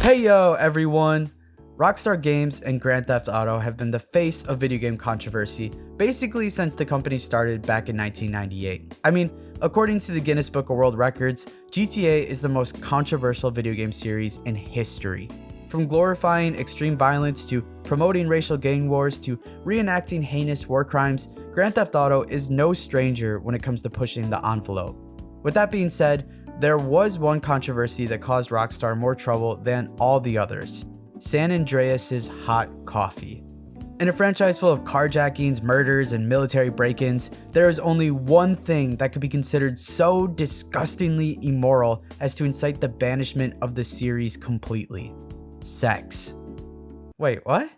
Hey yo everyone! Rockstar Games and Grand Theft Auto have been the face of video game controversy basically since the company started back in 1998. I mean, according to the Guinness Book of World Records, GTA is the most controversial video game series in history. From glorifying extreme violence to promoting racial gang wars to reenacting heinous war crimes, Grand Theft Auto is no stranger when it comes to pushing the envelope. With that being said, there was one controversy that caused Rockstar more trouble than all the others: San Andreas' hot coffee. In a franchise full of carjackings, murders, and military break-ins, there is only one thing that could be considered so disgustingly immoral as to incite the banishment of the series completely: sex. Wait, what?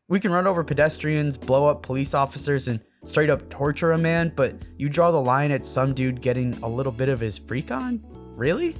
We can run over pedestrians, blow up police officers, and straight up torture a man, but you draw the line at some dude getting a little bit of his freak on? Really?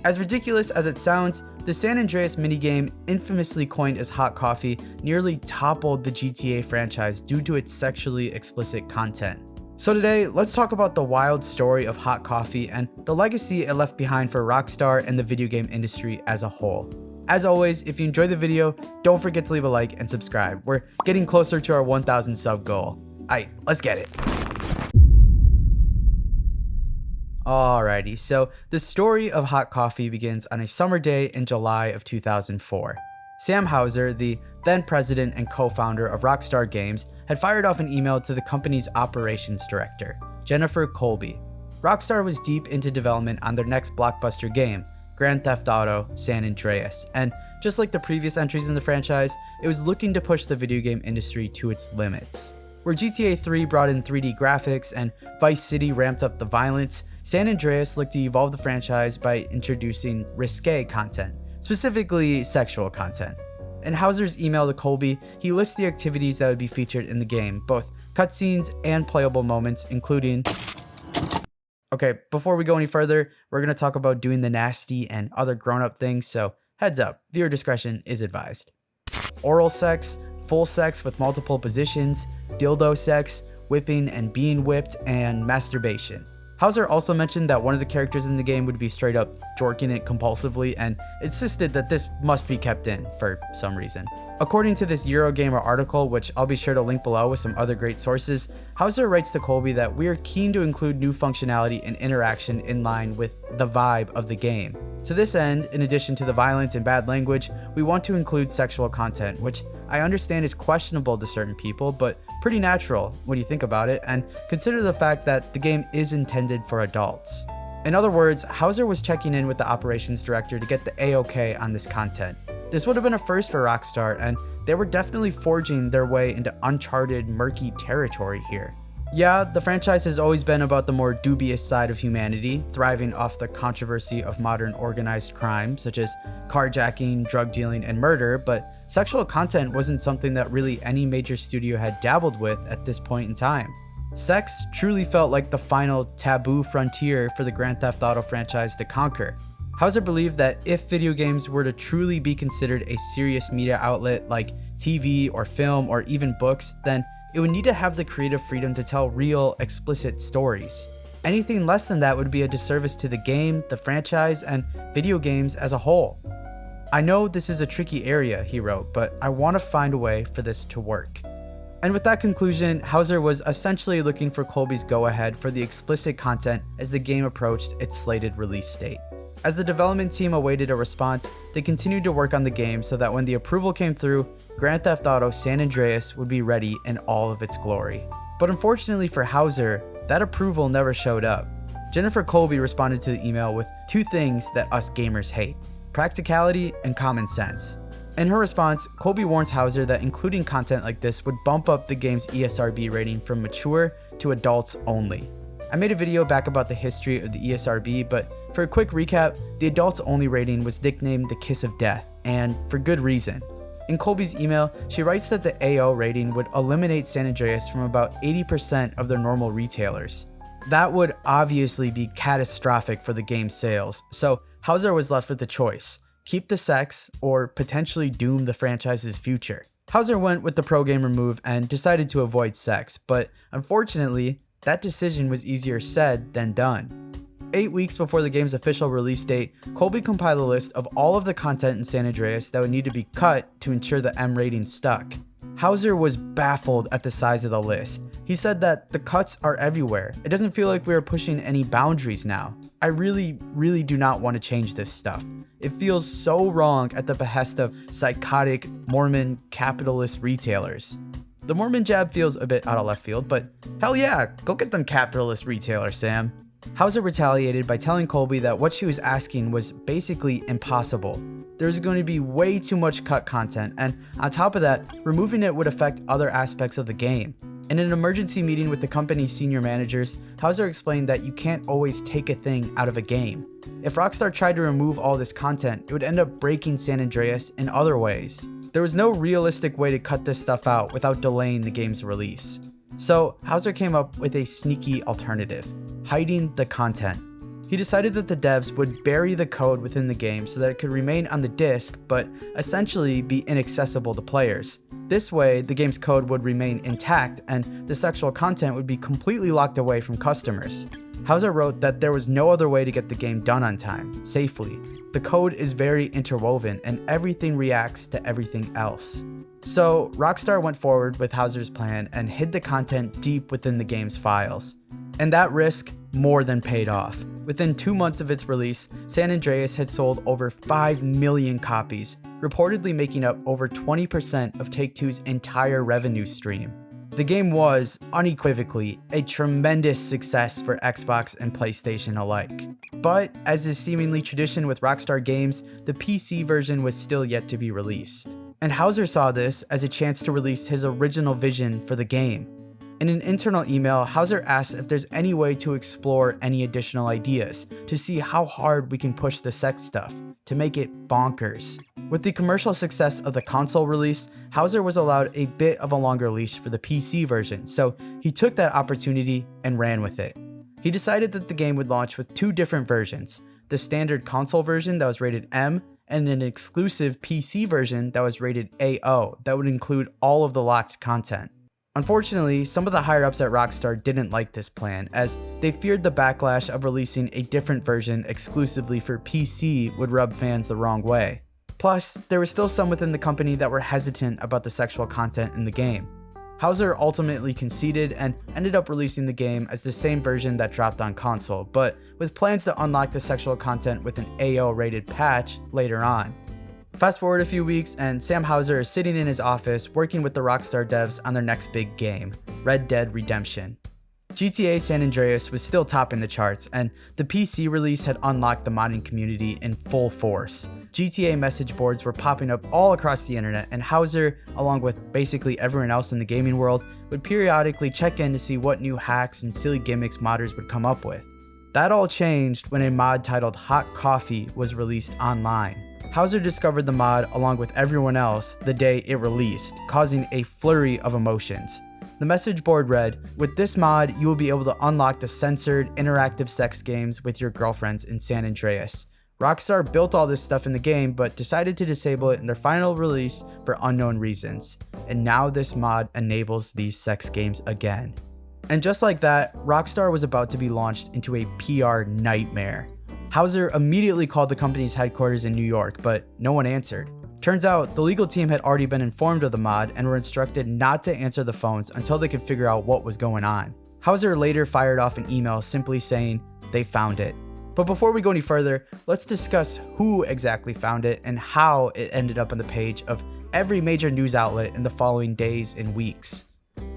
As ridiculous as it sounds, the San Andreas minigame, infamously coined as hot coffee, nearly toppled the GTA franchise due to its sexually explicit content. So today, let's talk about the wild story of hot coffee and the legacy it left behind for Rockstar and the video game industry as a whole. As always, if you enjoyed the video, don't forget to leave a like and subscribe. We're getting closer to our 1,000 sub goal. Alright, let's get it. Alrighty, so the story of hot coffee begins on a summer day in July of 2004. Sam Houser, the then president and co-founder of Rockstar Games, had fired off an email to the company's operations director, Jennifer Colby. Rockstar was deep into development on their next blockbuster game, Grand Theft Auto San Andreas, and just like the previous entries in the franchise, it was looking to push the video game industry to its limits. Where GTA 3 brought in 3D graphics and Vice City ramped up the violence, San Andreas looked to evolve the franchise by introducing risque content, specifically sexual content. In Houser's email to Colby, he lists the activities that would be featured in the game, both cutscenes and playable moments, including... Okay, before we go any further, we're going to talk about doing the nasty and other grown-up things, so heads up, viewer discretion is advised. Oral sex, full sex with multiple positions, dildo sex, whipping and being whipped, and masturbation. Houser also mentioned that one of the characters in the game would be straight up jorking it compulsively and insisted that this must be kept in for some reason. According to this Eurogamer article, which I'll be sure to link below with some other great sources, Houser writes to Colby that we are keen to include new functionality and interaction in line with the vibe of the game. To this end, in addition to the violence and bad language, we want to include sexual content, which I understand is questionable to certain people, but pretty natural when you think about it, and consider the fact that the game is intended for adults. In other words, Houser was checking in with the operations director to get the A-OK on this content. This would have been a first for Rockstar, and they were definitely forging their way into uncharted, murky territory here. Yeah, the franchise has always been about the more dubious side of humanity, thriving off the controversy of modern organized crime, such as carjacking, drug dealing, and murder, but sexual content wasn't something that really any major studio had dabbled with at this point in time. Sex truly felt like the final taboo frontier for the Grand Theft Auto franchise to conquer. Houser believed that if video games were to truly be considered a serious media outlet like TV or film or even books, then it would need to have the creative freedom to tell real, explicit stories. Anything less than that would be a disservice to the game, the franchise, and video games as a whole. I know this is a tricky area, he wrote, but I want to find a way for this to work. And with that conclusion, Houser was essentially looking for Colby's go-ahead for the explicit content as the game approached its slated release date. As the development team awaited a response, they continued to work on the game so that when the approval came through, Grand Theft Auto San Andreas would be ready in all of its glory. But unfortunately for Houser, that approval never showed up. Jennifer Colby responded to the email with two things that us gamers hate: practicality and common sense. In her response, Colby warns Houser that including content like this would bump up the game's ESRB rating from mature to adults only. I made a video back about the history of the ESRB, but for a quick recap, the adults only rating was nicknamed the Kiss of Death, and for good reason. In Colby's email, she writes that the AO rating would eliminate San Andreas from about 80% of their normal retailers. That would obviously be catastrophic for the game's sales, so Houser was left with the choice: keep the sex or potentially doom the franchise's future. Houser went with the pro-gamer move and decided to avoid sex, but unfortunately, that decision was easier said than done. 8 weeks before the game's official release date, Colby compiled a list of all of the content in San Andreas that would need to be cut to ensure the M rating stuck. Hauser was baffled at the size of the list. He said that the cuts are everywhere. It doesn't feel like we are pushing any boundaries now. I really do not want to change this stuff. It feels so wrong at the behest of psychotic, Mormon, capitalist retailers. The Mormon jab feels a bit out of left field, but hell yeah, go get them capitalist retailers, Sam. Hauser retaliated by telling Colby that what she was asking was basically impossible. There was going to be way too much cut content, and on top of that, removing it would affect other aspects of the game. In an emergency meeting with the company's senior managers, Hauser explained that you can't always take a thing out of a game. If Rockstar tried to remove all this content, it would end up breaking San Andreas in other ways. There was no realistic way to cut this stuff out without delaying the game's release. So Hauser came up with a sneaky alternative: hiding the content. He decided that the devs would bury the code within the game so that it could remain on the disk, but essentially be inaccessible to players. This way, the game's code would remain intact and the sexual content would be completely locked away from customers. Hauser wrote that there was no other way to get the game done on time, safely. The code is very interwoven and everything reacts to everything else. So, Rockstar went forward with Hauser's plan and hid the content deep within the game's files. And that risk more than paid off. Within 2 months of its release, San Andreas had sold over 5 million copies, reportedly making up over 20% of Take-Two's entire revenue stream. The game was, unequivocally, a tremendous success for Xbox and PlayStation alike. But, as is seemingly tradition with Rockstar games, the PC version was still yet to be released. And Hauser saw this as a chance to release his original vision for the game. In an internal email, Hauser asked if there's any way to explore any additional ideas, to see how hard we can push the sex stuff, to make it bonkers. With the commercial success of the console release, Hauser was allowed a bit of a longer leash for the PC version, so he took that opportunity and ran with it. He decided that the game would launch with 2 different versions: the standard console version that was rated M, and an exclusive PC version that was rated AO that would include all of the locked content. Unfortunately, some of the higher-ups at Rockstar didn't like this plan, as they feared the backlash of releasing a different version exclusively for PC would rub fans the wrong way. Plus, there were still some within the company that were hesitant about the sexual content in the game. Hauser ultimately conceded and ended up releasing the game as the same version that dropped on console, but with plans to unlock the sexual content with an AO-rated patch later on. Fast forward a few weeks, and Sam Hauser is sitting in his office working with the Rockstar devs on their next big game, Red Dead Redemption. GTA San Andreas was still topping the charts, and the PC release had unlocked the modding community in full force. GTA message boards were popping up all across the internet, and Hauser, along with basically everyone else in the gaming world, would periodically check in to see what new hacks and silly gimmicks modders would come up with. That all changed when a mod titled Hot Coffee was released online. Hauser discovered the mod along with everyone else the day it released, causing a flurry of emotions. The message board read, "With this mod, you will be able to unlock the censored, interactive sex games with your girlfriends in San Andreas." Rockstar built all this stuff in the game, but decided to disable it in their final release for unknown reasons. And now this mod enables these sex games again. And just like that, Rockstar was about to be launched into a PR nightmare. Hauser immediately called the company's headquarters in New York, but no one answered. Turns out, the legal team had already been informed of the mod and were instructed not to answer the phones until they could figure out what was going on. Hauser later fired off an email simply saying, "They found it." But before we go any further, let's discuss who exactly found it and how it ended up on the page of every major news outlet in the following days and weeks.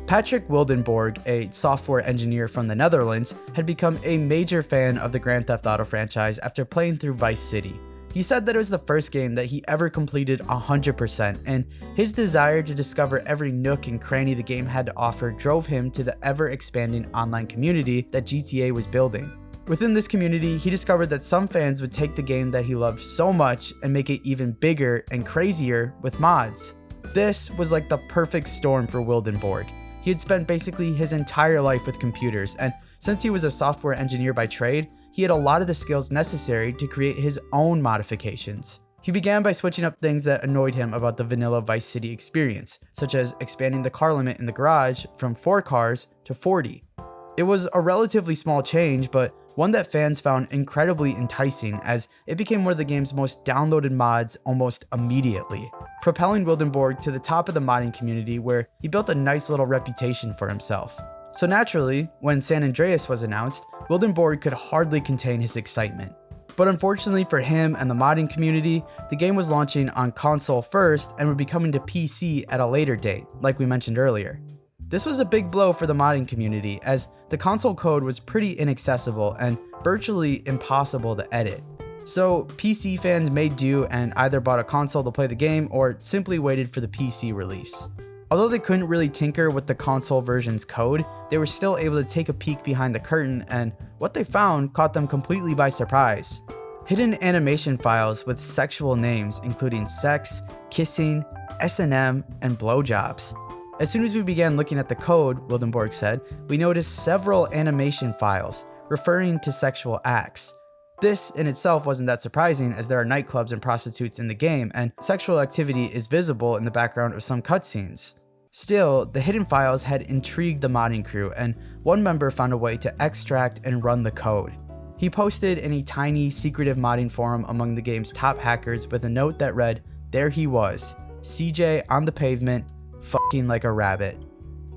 Patrick Wildenborg, a software engineer from the Netherlands, had become a major fan of the Grand Theft Auto franchise after playing through Vice City. He said that it was the first game that he ever completed 100%, and his desire to discover every nook and cranny the game had to offer drove him to the ever-expanding online community that GTA was building. Within this community, he discovered that some fans would take the game that he loved so much and make it even bigger and crazier with mods. This was like the perfect storm for Wildenborg. He had spent basically his entire life with computers, and since he was a software engineer by trade, he had a lot of the skills necessary to create his own modifications. He began by switching up things that annoyed him about the vanilla Vice City experience, such as expanding the car limit in the garage from 4 cars to 40. It was a relatively small change, but one that fans found incredibly enticing as it became one of the game's most downloaded mods almost immediately, propelling Wildenborg to the top of the modding community where he built a nice little reputation for himself. So naturally, when San Andreas was announced, Wildenborg could hardly contain his excitement. But unfortunately for him and the modding community, the game was launching on console first and would be coming to PC at a later date, like we mentioned earlier. This was a big blow for the modding community as the console code was pretty inaccessible and virtually impossible to edit. So PC fans made do and either bought a console to play the game or simply waited for the PC release. Although they couldn't really tinker with the console version's code, they were still able to take a peek behind the curtain, and what they found caught them completely by surprise. Hidden animation files with sexual names including sex, kissing, S&M, and blowjobs. As soon as we began looking at the code, Wildenborg said, we noticed several animation files referring to sexual acts. This in itself wasn't that surprising as there are nightclubs and prostitutes in the game and sexual activity is visible in the background of some cutscenes. Still, the hidden files had intrigued the modding crew and one member found a way to extract and run the code. He posted in a tiny secretive modding forum among the game's top hackers with a note that read, "There he was, CJ on the pavement, fucking like a rabbit."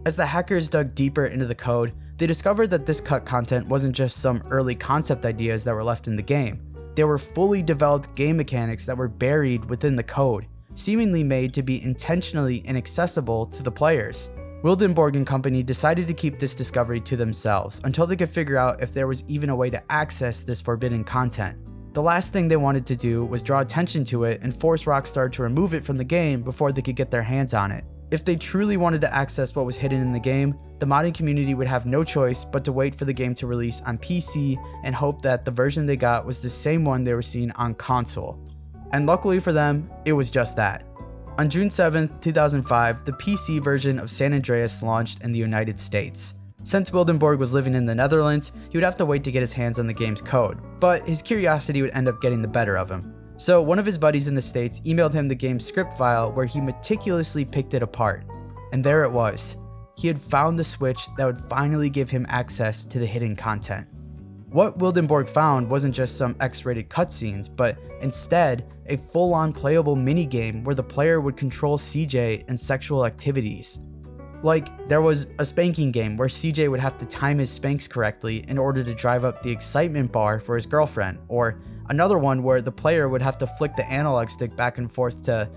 As the hackers dug deeper into the code, they discovered that this cut content wasn't just some early concept ideas that were left in the game. They were fully developed game mechanics that were buried within the code, seemingly made to be intentionally inaccessible to the players. Wildenborg and company decided to keep this discovery to themselves until they could figure out if there was even a way to access this forbidden content. The last thing they wanted to do was draw attention to it and force Rockstar to remove it from the game before they could get their hands on it. If they truly wanted to access what was hidden in the game, the modding community would have no choice but to wait for the game to release on PC and hope that the version they got was the same one they were seeing on console. And luckily for them, it was just that. On June 7th, 2005, the PC version of San Andreas launched in the United States. Since Wildenborg was living in the Netherlands, he would have to wait to get his hands on the game's code, but his curiosity would end up getting the better of him. So one of his buddies in the States emailed him the game's script file where he meticulously picked it apart. And there it was. He had found the switch that would finally give him access to the hidden content. What Wildenborg found wasn't just some X-rated cutscenes, but instead a full-on playable minigame where the player would control CJ in sexual activities. Like, there was a spanking game where CJ would have to time his spanks correctly in order to drive up the excitement bar for his girlfriend, or another one where the player would have to flick the analog stick back and forth to,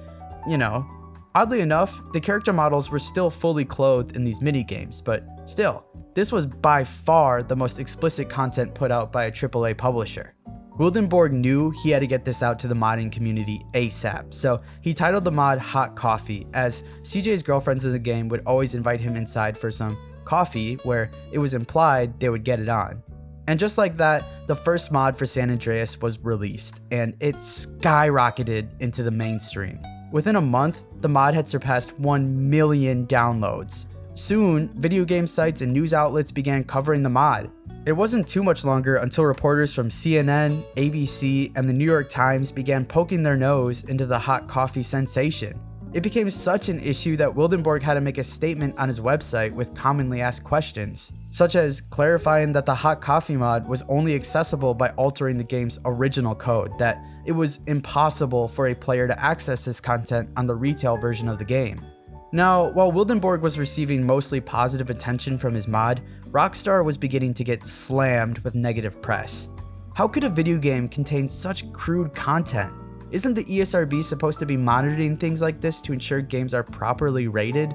Oddly enough, the character models were still fully clothed in these minigames, but still, this was by far the most explicit content put out by a AAA publisher. Wildenborg knew he had to get this out to the modding community ASAP, so he titled the mod Hot Coffee, as CJ's girlfriends in the game would always invite him inside for some coffee, where it was implied they would get it on. And just like that, the first mod for San Andreas was released, and it skyrocketed into the mainstream. Within a month, the mod had surpassed 1 million downloads. Soon, video game sites and news outlets began covering the mod. It wasn't too much longer until reporters from CNN, ABC, and the New York Times began poking their nose into the hot coffee sensation. It became such an issue that Wildenborg had to make a statement on his website with commonly asked questions, such as clarifying that the hot coffee mod was only accessible by altering the game's original code, that it was impossible for a player to access this content on the retail version of the game. Now, while Wildenborg was receiving mostly positive attention from his mod, Rockstar was beginning to get slammed with negative press. How could a video game contain such crude content? Isn't the ESRB supposed to be monitoring things like this to ensure games are properly rated?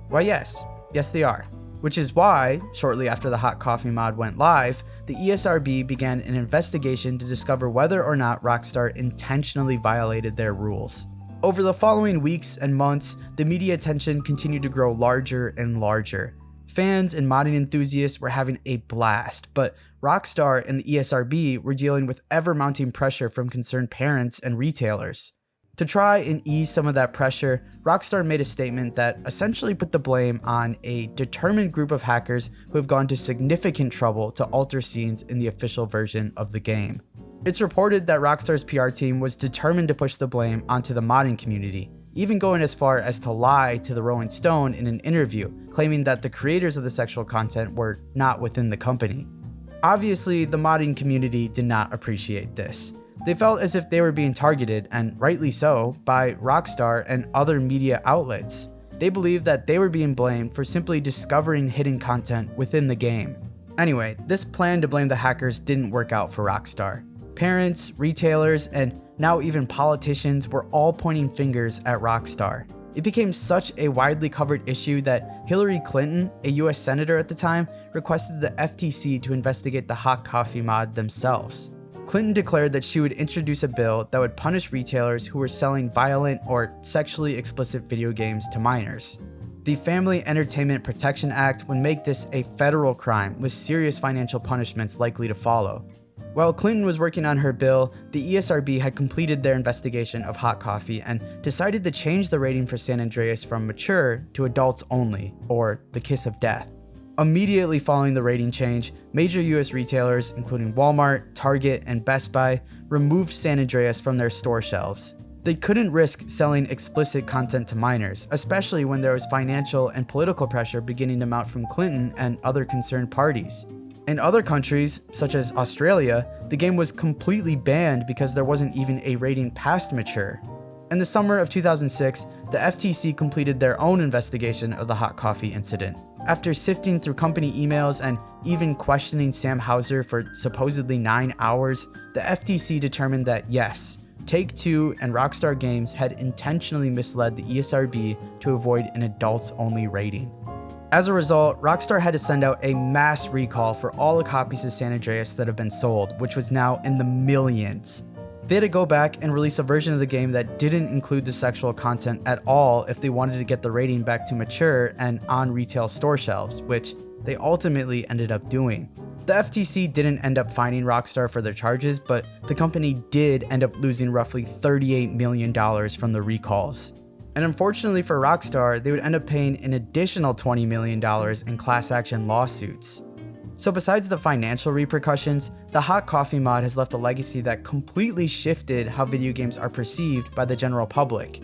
Why yes they are. Which is why, shortly after the hot coffee mod went live, the ESRB began an investigation to discover whether or not Rockstar intentionally violated their rules. Over the following weeks and months, the media attention continued to grow larger and larger. Fans and modding enthusiasts were having a blast, but Rockstar and the ESRB were dealing with ever-mounting pressure from concerned parents and retailers. To try and ease some of that pressure, Rockstar made a statement that essentially put the blame on a determined group of hackers who have gone to significant trouble to alter scenes in the official version of the game. It's reported that Rockstar's PR team was determined to push the blame onto the modding community, even going as far as to lie to the Rolling Stone in an interview, claiming that the creators of the sexual content were not within the company. Obviously, the modding community did not appreciate this. They felt as if they were being targeted, and rightly so, by Rockstar and other media outlets. They believed that they were being blamed for simply discovering hidden content within the game. Anyway, this plan to blame the hackers didn't work out for Rockstar. Parents, retailers, and now even politicians were all pointing fingers at Rockstar. It became such a widely covered issue that Hillary Clinton, a US senator at the time, requested the FTC to investigate the hot coffee mod themselves. Clinton declared that she would introduce a bill that would punish retailers who were selling violent or sexually explicit video games to minors. The Family Entertainment Protection Act would make this a federal crime with serious financial punishments likely to follow. While Clinton was working on her bill, the ESRB had completed their investigation of hot coffee and decided to change the rating for San Andreas from mature to adults only, or the kiss of death. Immediately following the rating change, major US retailers, including Walmart, Target, and Best Buy, removed San Andreas from their store shelves. They couldn't risk selling explicit content to minors, especially when there was financial and political pressure beginning to mount from Clinton and other concerned parties. In other countries, such as Australia, the game was completely banned because there wasn't even a rating past mature. In the summer of 2006, the FTC completed their own investigation of the hot coffee incident. After sifting through company emails and even questioning Sam Houser for supposedly 9 hours, the FTC determined that yes, Take-Two and Rockstar Games had intentionally misled the ESRB to avoid an adults-only rating. As a result, Rockstar had to send out a mass recall for all the copies of San Andreas that have been sold, which was now in the millions. They had to go back and release a version of the game that didn't include the sexual content at all if they wanted to get the rating back to mature and on retail store shelves, which they ultimately ended up doing. The FTC didn't end up fining Rockstar for their charges, but the company did end up losing roughly $38 million from the recalls. And unfortunately for Rockstar, they would end up paying an additional $20 million in class action lawsuits. So besides the financial repercussions, the hot coffee mod has left a legacy that completely shifted how video games are perceived by the general public.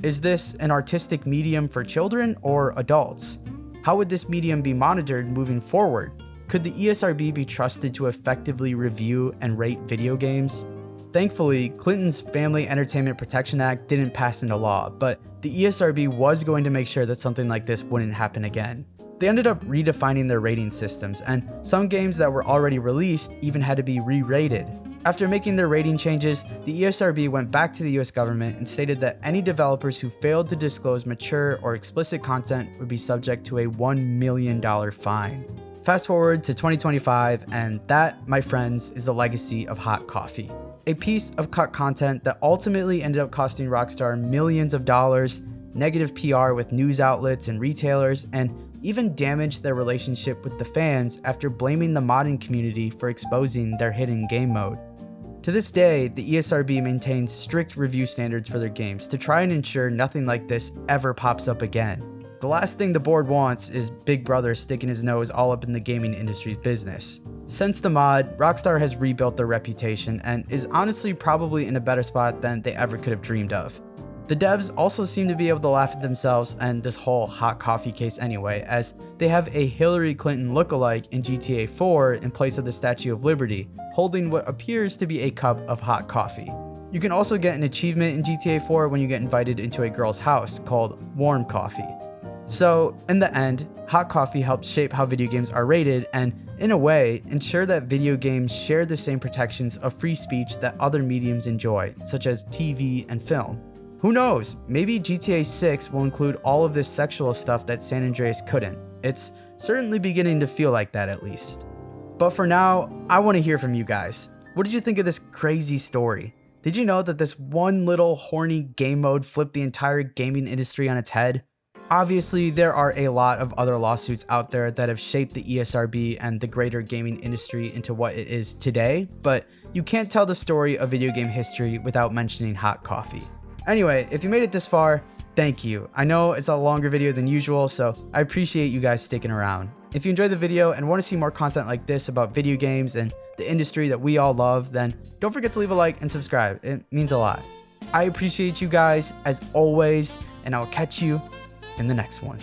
Is this an artistic medium for children or adults? How would this medium be monitored moving forward? Could the ESRB be trusted to effectively review and rate video games? Thankfully, Clinton's Family Entertainment Protection Act didn't pass into law, but the ESRB was going to make sure that something like this wouldn't happen again. They ended up redefining their rating systems, and some games that were already released even had to be re-rated. After making their rating changes, the ESRB went back to the US government and stated that any developers who failed to disclose mature or explicit content would be subject to a $1 million fine. Fast forward to 2025, and that, my friends, is the legacy of hot coffee. A piece of cut content that ultimately ended up costing Rockstar millions of dollars, negative PR with news outlets and retailers, and even damaged their relationship with the fans after blaming the modding community for exposing their hidden game mode. To this day, the ESRB maintains strict review standards for their games to try and ensure nothing like this ever pops up again. The last thing the board wants is Big Brother sticking his nose all up in the gaming industry's business. Since the mod, Rockstar has rebuilt their reputation and is honestly probably in a better spot than they ever could have dreamed of. The devs also seem to be able to laugh at themselves and this whole hot coffee case anyway, as they have a Hillary Clinton lookalike in GTA 4 in place of the Statue of Liberty, holding what appears to be a cup of hot coffee. You can also get an achievement in GTA 4 when you get invited into a girl's house called Warm Coffee. So, in the end, hot coffee helps shape how video games are rated and, in a way, ensure that video games share the same protections of free speech that other mediums enjoy, such as TV and film. Who knows, maybe GTA 6 will include all of this sexual stuff that San Andreas couldn't. It's certainly beginning to feel like that at least. But for now, I want to hear from you guys. What did you think of this crazy story? Did you know that this one little horny game mode flipped the entire gaming industry on its head? Obviously, there are a lot of other lawsuits out there that have shaped the ESRB and the greater gaming industry into what it is today, but you can't tell the story of video game history without mentioning hot coffee. Anyway, if you made it this far, thank you. I know it's a longer video than usual, so I appreciate you guys sticking around. If you enjoyed the video and want to see more content like this about video games and the industry that we all love, then don't forget to leave a like and subscribe. It means a lot. I appreciate you guys as always, and I'll catch you in the next one.